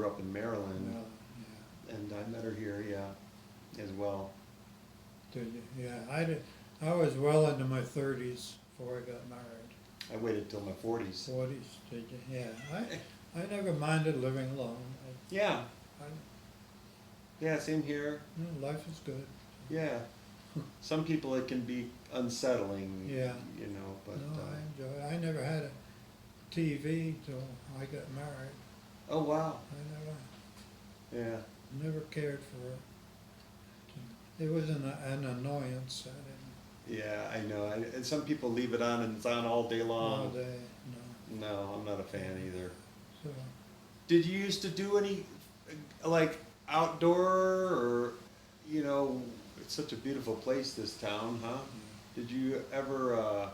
grew up in Maryland, Well, and I met her here, as well. did you? Yeah, I did. I was well into my 30s before I got married. I waited till my 40s. 40s, did you? Yeah, I never minded living alone. Yeah, I, yeah, same here. life is good. Yeah. Some people it can be unsettling, Yeah. but No, I enjoy it. I never had a TV till I got married. oh wow. I Yeah. never cared for it. It was an annoyance. I didn't Yeah, I know. And some people leave it on and it's on all day long. all day. No. No, I'm not a fan either. So Did you used to do any like outdoor or it's such a beautiful place, this town, huh? Did you ever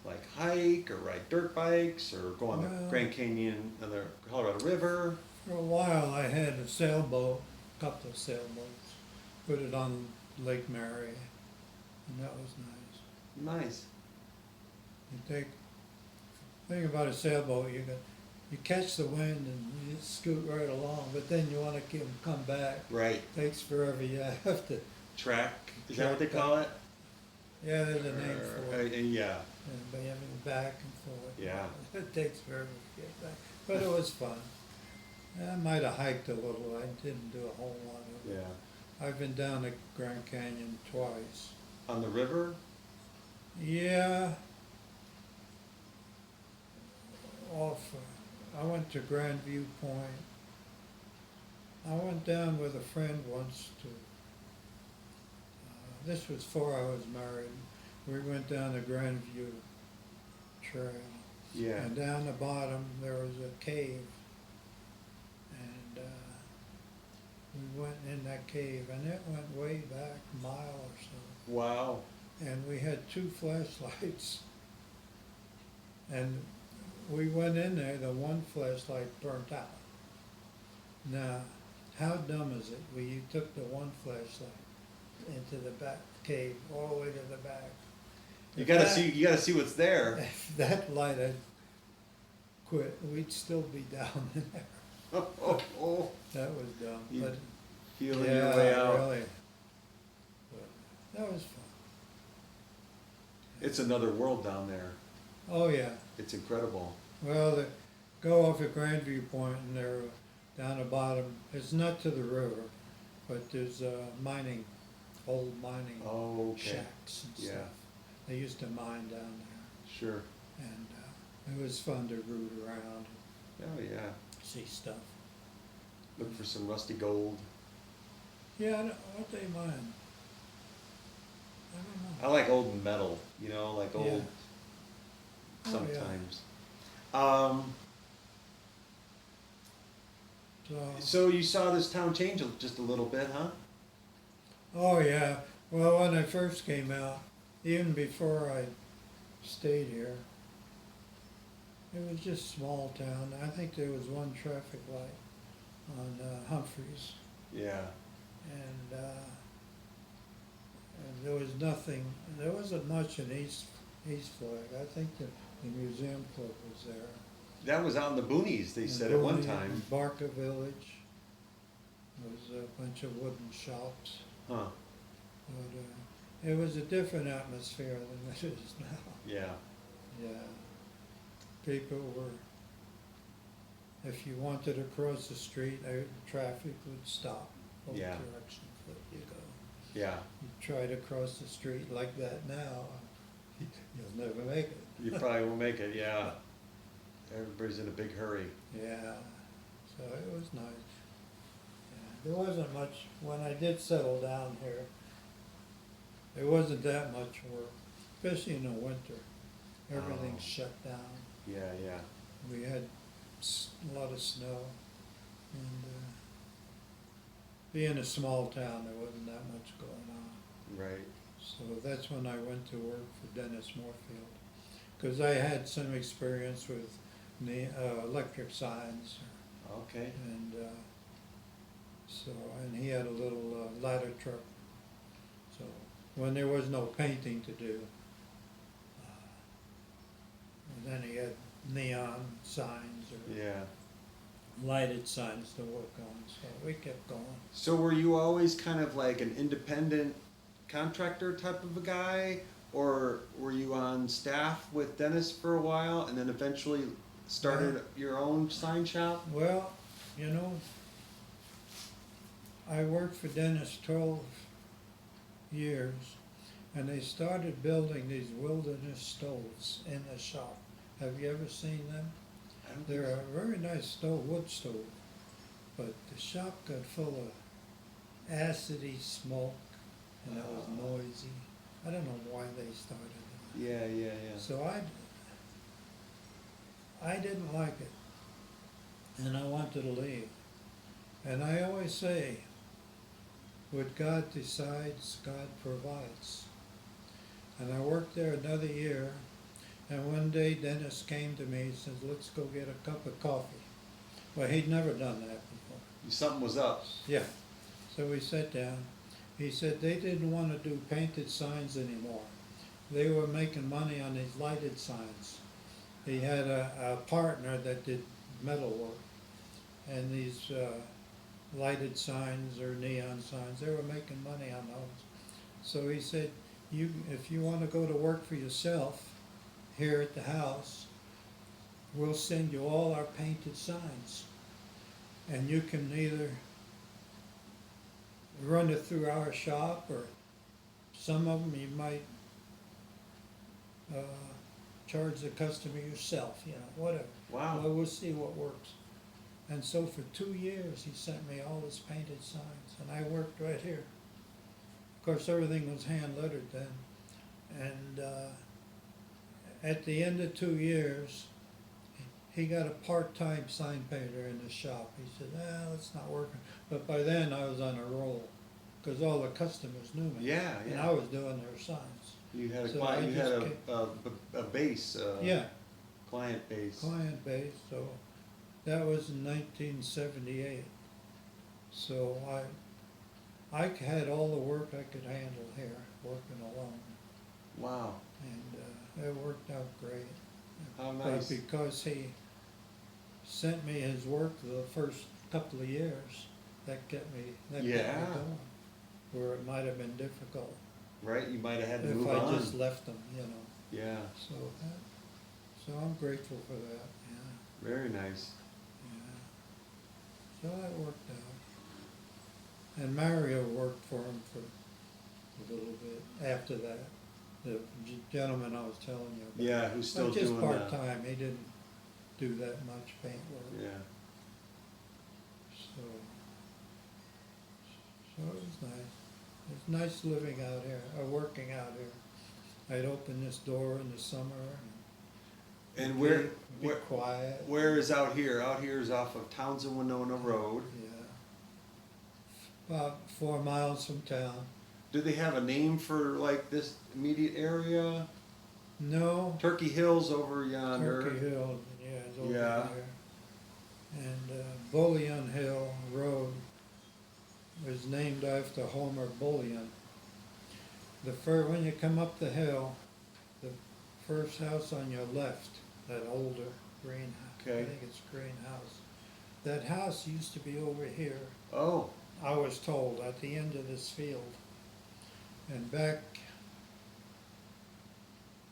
like hike or ride dirt bikes or go on the Well- Grand Canyon and the Colorado River? for a while, I had a sailboat, a couple of sailboats. Put it on Lake Mary, and that was nice. Nice. You thing about a sailboat, you catch the wind and you scoot right along, but then you want to come back. Right. Takes forever. You have to. Track. Is that what they call it? Yeah, there's a name for it. Yeah. But you have to go back and forth. Yeah. It takes forever to get back, but it was fun. I might have hiked a little. I didn't do a whole lot of it. Yeah. I've been down the Grand Canyon twice. On the river? Yeah. I went to Grandview Point. I went down with a friend once to, this was before I was married. We went down the Grandview Trail. Yeah. And down the bottom, there was a cave. And we went in that cave, and it went way back a mile or so. Wow. And we had 2 flashlights. And we went in there, the one flashlight burnt out. Now, how dumb is it? You took the one flashlight into the back cave, all the way to the back. You If gotta that- see. You gotta see what's there. If that light had quit, we'd still be down in there. Oh, That was dumb, You but feeling yeah, your way out. really. But that was fun. It's another world down there. Oh yeah. It's incredible. Well, go off at Grandview Point and they're down the bottom. It's not to the river, but there's old mining Oh, okay. shacks and Yeah. stuff. They used to mine down there, Sure. and it was fun to root around, Oh yeah. see stuff. Look for some rusty gold. Yeah, what they mine? I don't I know. like old metal. Like old. Yeah. Oh, yeah. Sometimes. So you saw this town change just a little bit, huh? Oh yeah. Well, when I first came out, even before I stayed here, it was just small town. I think there was one traffic light on Humphreys, Yeah. and there was nothing. There wasn't much in East Flag. I think the museum club was there. That was out in the boonies, they And said at one Booney time. and Barker Village. There was a bunch of wooden shops. Huh. But it was a different atmosphere than it is now. Yeah. Yeah. People were, if you wanted to cross the street, traffic would stop both Yeah. directions that you go. Yeah. You try to cross the street like that now, you'll never make it. You probably will make it, yeah. Everybody's in a big hurry. Yeah, so it was nice. Yeah, there wasn't much, when I did settle down here, there wasn't that much work, especially in the winter. Everything's Oh. shut down. Yeah, yeah. We had a lot of snow, and being a small town, there wasn't that much going on. Right. So that's when I went to work for Dennis Moorfield, because I had some experience with the electric signs, Okay. and and he had a little ladder truck. So when there was no painting to do, and then he had neon signs or Yeah. lighted signs to work on, so we kept going. So were you always kind of like an independent contractor type of a guy? Or were you on staff with Dennis for a while and then eventually started your own sign shop? Well, you know, I worked for Dennis 12 years, and they started building these wilderness stoves in the shop. Have you ever seen them? I don't think They're so. a very nice stove, wood stove, but the shop got full of acidy smoke, and it was noisy. I don't know why they started it. Yeah, yeah, yeah. So I didn't like it, and I wanted to leave. And I always say, what God decides, God provides. And I worked there another year, and one day Dennis came to me and says, let's go get a cup of coffee. Well, he'd never done that before. Something was up. Yeah. So we sat down. He said they didn't want to do painted signs anymore. They were making money on these lighted signs. He had a partner that did metal work, and these lighted signs or neon signs, they were making money on those. So he said, if you want to go to work for yourself here at the house, we'll send you all our painted signs. And you can either run it through our shop, or some of them you might charge the customer yourself, you know, whatever. Wow. Well, we'll see what works. And so for 2 years, he sent me all his painted signs, and I worked right here. Of course, everything was hand lettered then. And at the end of 2 years, he got a part-time sign painter in the shop. He said, it's not working. But by then, I was on a roll, because all the customers knew me. Yeah, And yeah. I was doing their signs. You had a So client, I you had just a base, Yeah, client base. client base, so that was in 1978. So I had all the work I could handle here, working alone, Wow, and it worked out great. how But nice. because he sent me his work the first couple of years, that kept me Yeah. going, where it might have been difficult Right, you might have had to if move I on. just left them, you know. Yeah, So I'm grateful for that, yeah. very nice. Yeah. So that worked out. And Mario worked for him for a little bit after that, the gentleman I was telling you about. Yeah, who's still But just doing that. part-time, he didn't do that much paint work, Yeah, so it was nice. It's nice living out here, working out here. I'd open this door in the summer and and where, be where, quiet. where is out here? Out here is off of Townsend Winona Road. Yeah. About 4 miles from town. Do they have a name for like this immediate area? No, Turkey Hills over yonder. Turkey Hill, yeah, it's over Yeah. there. And Bullion Hill Road was named after Homer Bullion. When you come up the hill, the first house on your left, that older green house, Okay. I think it's green house. That house used to be over here, Oh, I was told, at the end of this field. And back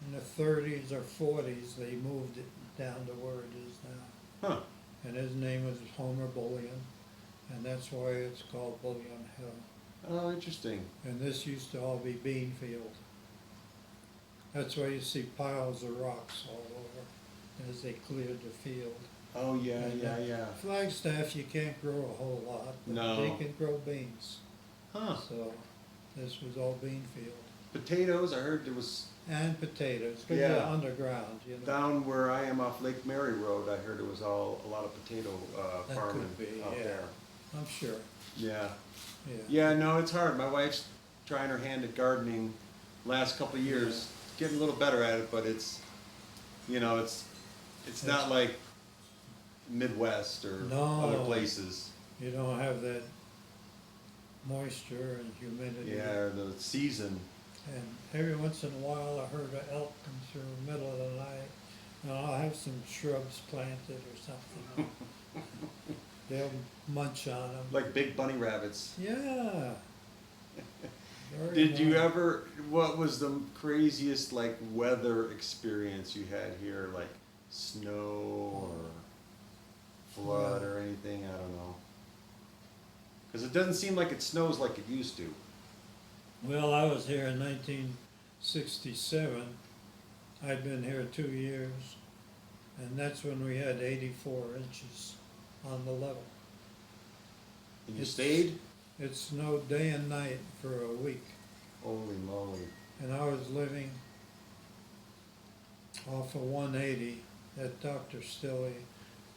in the 30s or 40s, they moved it down to where it is now. huh, And his name was Homer Bullion, and that's why it's called Bullion Hill. oh, interesting. And this used to all be bean field. That's why you see piles of rocks all over as they cleared the field. Oh, yeah, And, yeah, yeah. Flagstaff, you can't grow a whole lot, but No. they can grow beans. Huh, So this was all bean field. potatoes, I heard there was And potatoes, because Yeah. they're underground, you know. down where I am off Lake Mary Road, I heard it was a lot of potato, That farming could be, out yeah. there. I'm sure, Yeah. yeah. Yeah, no, it's hard. My wife's trying her hand at gardening last couple of years. Getting a little better at it, but it's, you know, it's not like Midwest or No. other places. You don't have that moisture and humidity. Yeah, or the season. And every once in a while, I heard an elk come through the middle of the night, and I'll have some shrubs planted or something. They'll munch on them. Like big bunny rabbits. Yeah. Very Did you nice. ever, what was the craziest like weather experience you had here, like snow or flood or anything? I don't know. Because it doesn't seem like it snows like it used to. Well, I was here in 1967. I'd been here 2 years, and that's when we had 84 inches on the level. And you It's- stayed? It snowed day and night for a week, Holy moly. and I was living off of 180 at Dr. Stilley.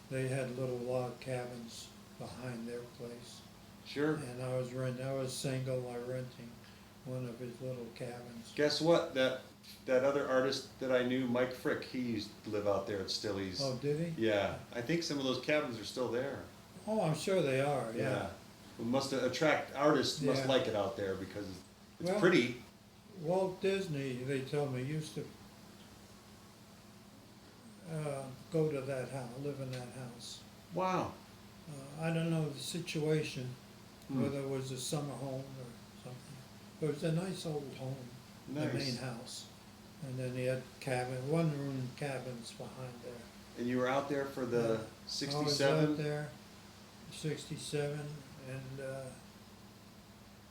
They had little log cabins behind their place, Sure. and I was single, renting one of his little cabins. Guess what? That other artist that I knew, Mike Frick, he used to live out there at Stilley's. Oh, did he? Yeah, I think some of those cabins are still there. Oh, I'm sure they are, yeah. It must attract artists, must Yeah. like it out there because it's Well, pretty. Walt Disney, they told me, used to go to that house, live in that house. Wow. I don't know the situation, Hmm. whether it was a summer home or something. But it was a nice old home, the Nice. main house. And then he had one-room cabins behind there. And you were out there for the I was out 67? there, 67, and,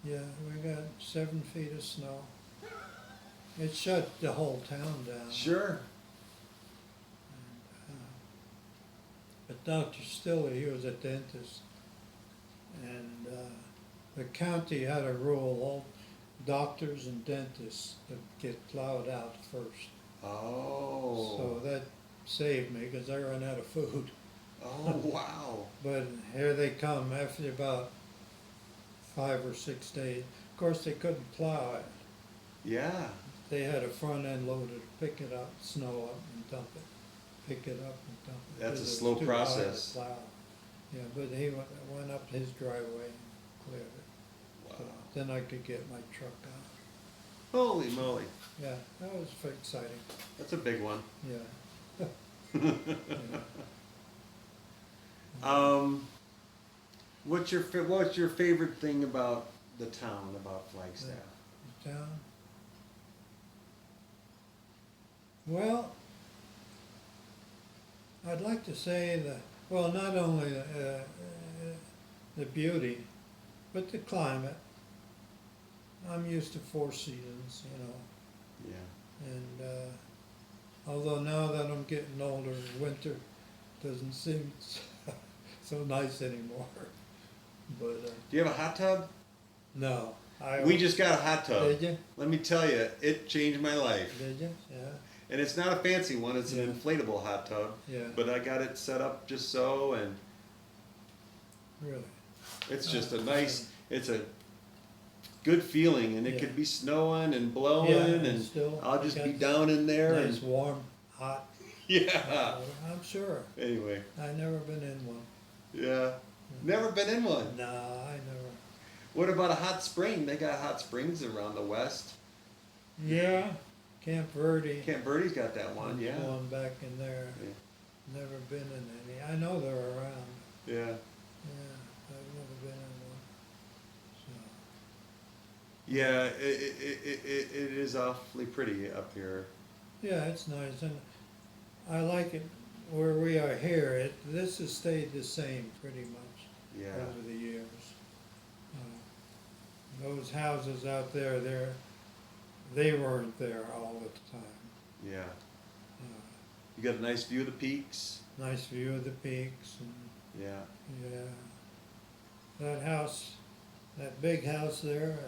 yeah, we got 7 feet of snow. It shut the whole town down. Sure. But Dr. Stilley, he was a dentist, and the county had a rule, all doctors and dentists that get plowed out first. Oh. So that saved me, because I ran out of food. Oh, wow. But here they come after about 5 or 6 days. Of course, they couldn't plow it. Yeah. They had a front end loader to pick it up, snow up and dump it, pick it up and dump it. That's a 'cause it was slow too high to process. plow. Yeah, but he went up his driveway and cleared it. Wow. So then I could get my truck out. Holy moly. Yeah, that was exciting, That's a big one. yeah. Yeah. What's your favorite thing about the town, about Flagstaff? The town? Well, I'd like to say well, not only the beauty, but the climate. I'm used to 4 seasons, you know, Yeah. and although now that I'm getting older, winter doesn't seem so nice anymore. But Do you have a hot tub? no, We just got a hot tub. Did you? Let me tell you, it changed my life. Did you? Yeah, And it's not a fancy one, it's Yeah. an inflatable hot tub. yeah, But I got it set up just so, and really. it's just a nice, it's a good feeling, and it Yeah. could be snowing and blowing, Yeah, and still I'll just be got down in there, Nice, and warm, hot. yeah. I'm sure. Anyway, I've never been in one. yeah. Never been in one. No, I never. What about a hot spring? They got hot springs around the west. Yeah, Camp Verde. Camp Verde's got that one, There's yeah. one back in there. Yeah. Never been in any. I know they're around. Yeah. Yeah, I've never been in one. So, Yeah, it is awfully pretty up here. yeah, it's nice, and I like it where we are here. This has stayed the same pretty much Yeah. over the years. Those houses out there, they weren't there all the time. Yeah. Uh, You got a nice view of the peaks. Nice view of the peaks, and Yeah. yeah, that house, that big house there,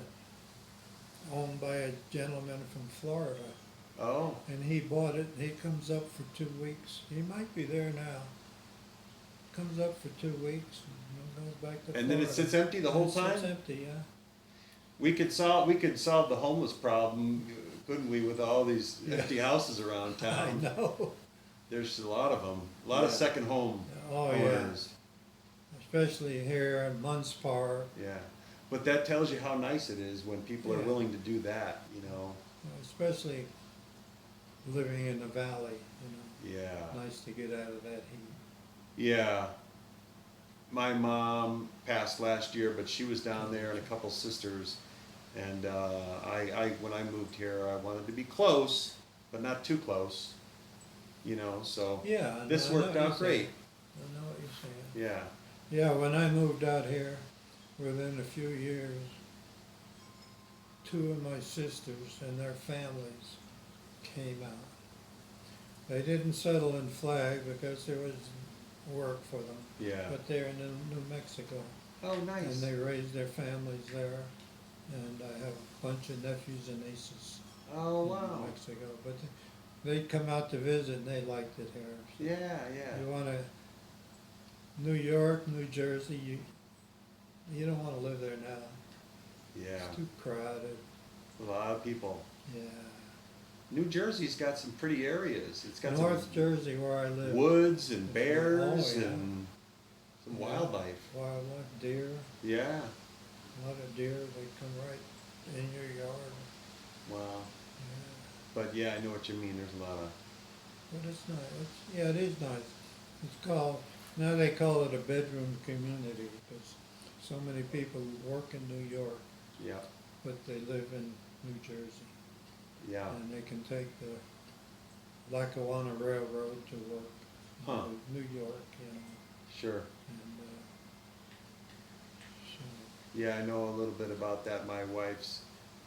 owned by a gentleman from Florida, Oh, and he bought it. He comes up for 2 weeks. He might be there now. Comes up for 2 weeks and goes back to Florida. and then it sits empty the whole It sits time? empty, yeah. We could solve the homeless problem, couldn't we, with all these empty houses around I town? know. There's a lot of them, a lot of Yeah. second home Oh, yeah. owners. Especially here in Munns Park, Yeah, but that tells you how nice it is when people are Yeah. willing to do that, you know? especially living in the valley, you know. Yeah, Nice to get out of that heat. yeah. my mom passed last year, but she was down there and a couple sisters. And when I moved here, I wanted to be close, but not too close, you know, so Yeah. this I know worked what out you're great. saying. I know what you're saying. Yeah, Yeah, when I moved out here, within a few years, two of my sisters and their families came out. They didn't settle in Flag because there was work for them, yeah. but they're in New Mexico. Oh, And nice. they raised their families there, and I have a bunch of nephews and nieces Oh, in wow. New Mexico. But they'd come out to visit and they liked it here. So Yeah, you yeah. wanna, New York, New Jersey, you don't wanna live there now. Yeah, It's too crowded, a lot of people. yeah. New Jersey's got some pretty areas. It's got North some Jersey where I live. woods and bears Oh, yeah. and some Yeah, wildlife. Wildlife, deer, Yeah, a lot of deer, they come right in your yard, wow. yeah. But yeah, I know what you mean. There's a lot of, But it's nice, yeah, it is nice. It's called, now they call it a bedroom community because so many people work in New York, yeah, but they live in New Jersey. yeah. And they can take the Lackawanna Railroad to work Huh. in New York, you know, Sure. and, so, Yeah, I know a little bit about that. My wife's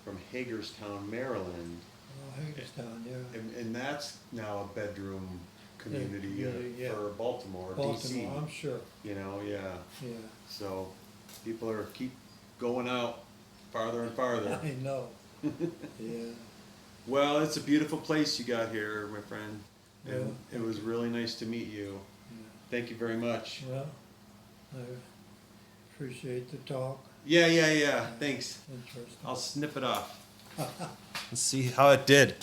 from Hagerstown, Maryland, well, Hagerstown, yeah. and that's now a bedroom community yeah. for Baltimore, DC. Baltimore, I'm sure, You know, yeah. yeah. So people keep going out farther and farther. I know, yeah. Well, it's a beautiful place you got here, my friend, and Yeah, it was really nice to meet you. Yeah. Thank you very much. Well, I appreciate the talk, Yeah. Thanks. interesting. I'll snip it off. Let's see how it did.